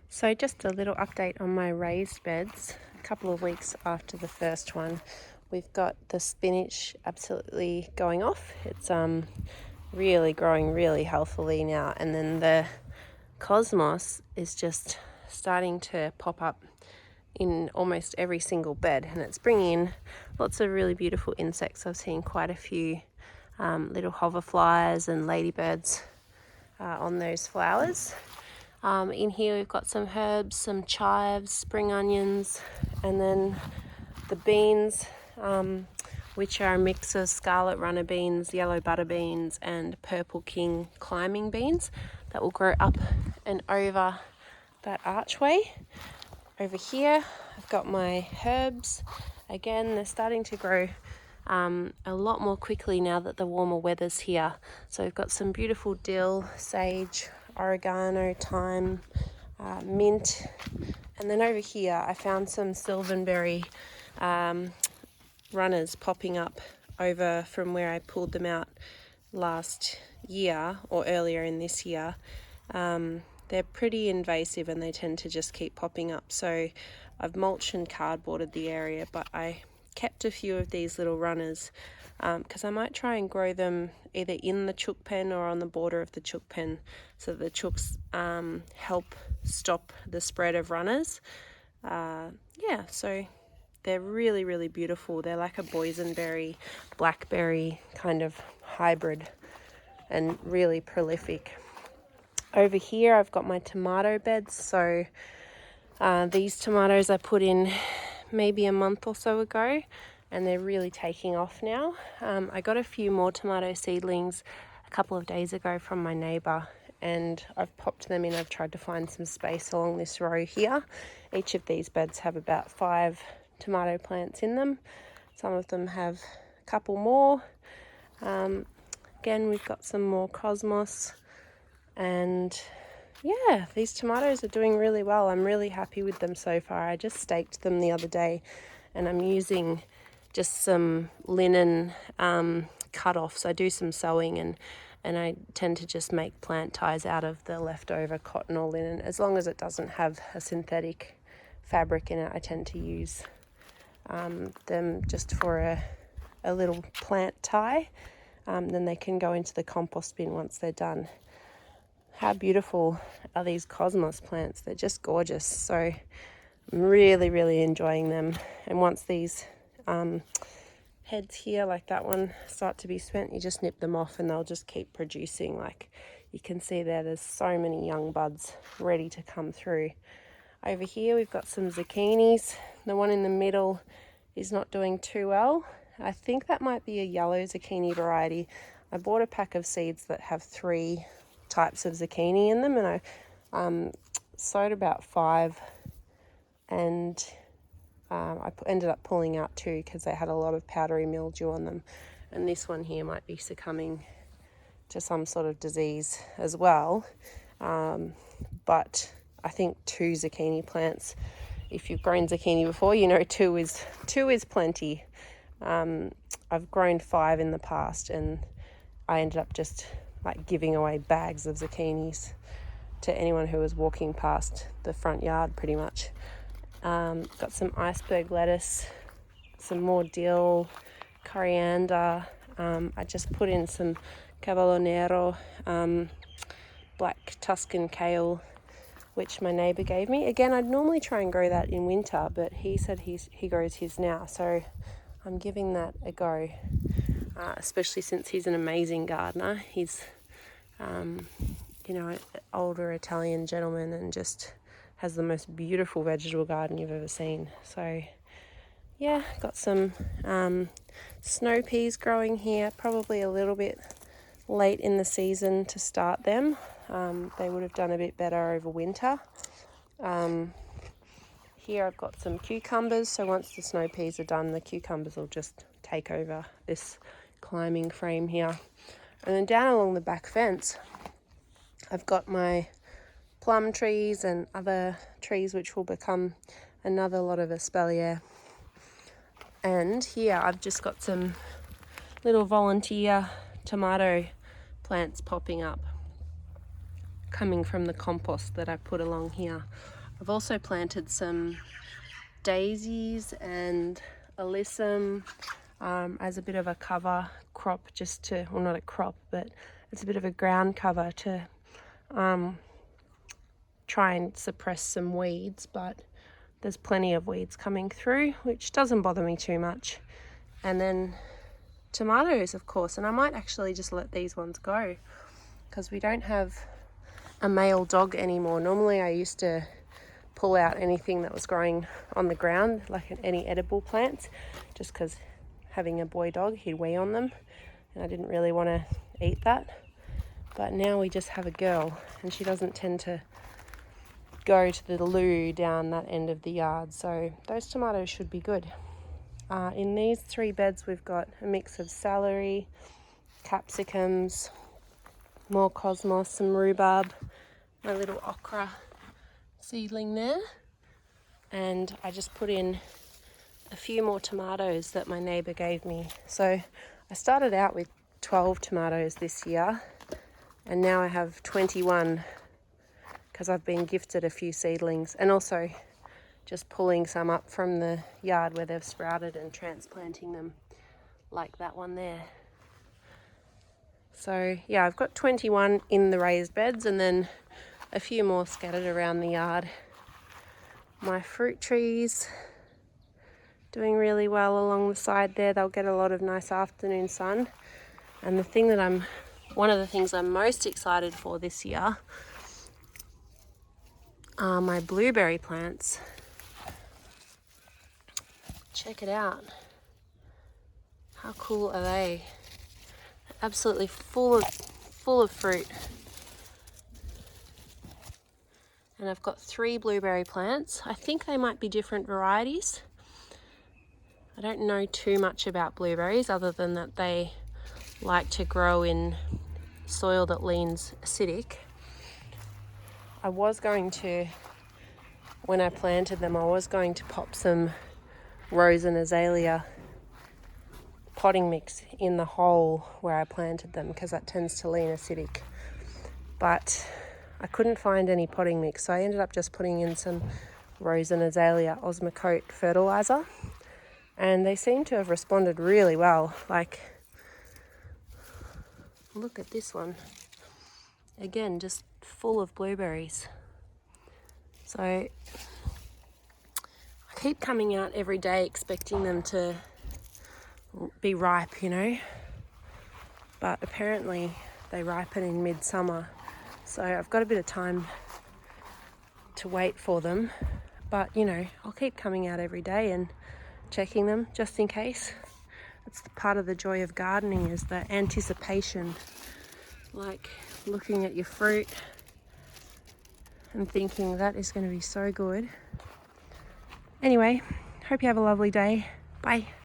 So just a little update on my raised beds. A couple of weeks after the first one, we've got the spinach absolutely going off. It's really growing really healthily now, and then the cosmos is just starting to pop up in almost every single bed, and it's bringing in lots of really beautiful insects. I've seen quite a few little hoverflies and ladybirds on those flowers. In here we've got some herbs, some chives, spring onions, and then the beans, which are a mix of scarlet runner beans, yellow butter beans, and purple king climbing beans that will grow up and over that archway. Over here I've got my herbs. Again, they're starting to grow a lot more quickly now that the warmer weather's here. So we've got some beautiful dill, sage, oregano, thyme, mint, and then over here I found some Silverberry runners popping up over from where I pulled them out last year or earlier in this year. They're pretty invasive and they tend to just keep popping up, so I've mulched and cardboarded the area, but I kept a few of these little runners because I might try and grow them either in the chook pen or on the border of the chook pen, so that the chooks help stop the spread of runners. So they're really, really beautiful. They're like a boysenberry, blackberry kind of hybrid and really prolific. Over here I've got my tomato beds. So these tomatoes I put in maybe a month or so ago, and they're really taking off now. I got a few more tomato seedlings a couple of days ago from my neighbour, and I've popped them in. I've tried to find some space along this row here. Each of these beds have about 5 tomato plants in them. Some of them have a couple more. Again, we've got some more cosmos, and yeah, these tomatoes are doing really well. I'm really happy with them so far. I just staked them the other day, and I'm using just some linen cut-offs. I do some sewing, and I tend to just make plant ties out of the leftover cotton or linen. As long as it doesn't have a synthetic fabric in it, I tend to use them just for a little plant tie. Then they can go into the compost bin once they're done. How beautiful are these cosmos plants? They're just gorgeous. So I'm really, really enjoying them. And once these heads here, like that one, start to be spent, you just nip them off and they'll just keep producing. Like you can see there's so many young buds ready to come through. Over here we've got some zucchinis. The one in the middle is not doing too well. I think that might be a yellow zucchini variety. I bought a pack of seeds that have 3 types of zucchini in them, and I sowed about 5, and I ended up pulling out 2 because they had a lot of powdery mildew on them, and this one here might be succumbing to some sort of disease as well. But I think 2 zucchini plants, if you've grown zucchini before, you know 2 is plenty. I've grown 5 in the past, and I ended up just like giving away bags of zucchinis to anyone who was walking past the front yard pretty much. Got some iceberg lettuce, some more dill, coriander. I just put in some cavallo nero, black Tuscan kale, which my neighbour gave me. Again, I'd normally try and grow that in winter, but he said he grows his now, so I'm giving that a go. Especially since he's an amazing gardener. He's, an older Italian gentleman and just has the most beautiful vegetable garden you've ever seen. So, yeah, got some snow peas growing here, probably a little bit late in the season to start them. They would have done a bit better over winter. Here I've got some cucumbers, so once the snow peas are done, the cucumbers will just take over this climbing frame here. And then down along the back fence I've got my plum trees and other trees which will become another lot of espalier. And here I've just got some little volunteer tomato plants popping up, coming from the compost that I put along here. I've also planted some daisies and alyssum as a bit of a cover crop, just to, well, not a crop, but it's a bit of a ground cover to try and suppress some weeds, but there's plenty of weeds coming through, which doesn't bother me too much. And then tomatoes, of course, and I might actually just let these ones go because we don't have a male dog anymore. Normally I used to pull out anything that was growing on the ground, like any edible plants, just because having a boy dog, he'd wee on them and I didn't really want to eat that. But now we just have a girl and she doesn't tend to go to the loo down that end of the yard, so those tomatoes should be good. In these 3 beds we've got a mix of celery, capsicums, more cosmos, some rhubarb, my little okra seedling there, and I just put in a few more tomatoes that my neighbour gave me. So I started out with 12 tomatoes this year and now I have 21 because I've been gifted a few seedlings, and also just pulling some up from the yard where they've sprouted and transplanting them, like that one there. So yeah, I've got 21 in the raised beds and then a few more scattered around the yard. My fruit trees doing really well along the side there. They'll get a lot of nice afternoon sun. And one of the things I'm most excited for this year are my blueberry plants. Check it out. How cool are they? Absolutely full of fruit. And I've got 3 blueberry plants. I think they might be different varieties. I don't know too much about blueberries other than that they like to grow in soil that leans acidic. I was going to, when I planted them, I was going to pop some rose and azalea potting mix in the hole where I planted them because that tends to lean acidic. But I couldn't find any potting mix, so I ended up just putting in some rose and azalea Osmocote fertilizer, and they seem to have responded really well. Like, look at this one. Again, just full of blueberries. So I keep coming out every day expecting them to be ripe, you know, but apparently they ripen in midsummer, so I've got a bit of time to wait for them. But you know, I'll keep coming out every day and checking them just in case. It's the part of the joy of gardening, is the anticipation, like looking at your fruit and thinking that is going to be so good. Anyway, hope you have a lovely day. Bye.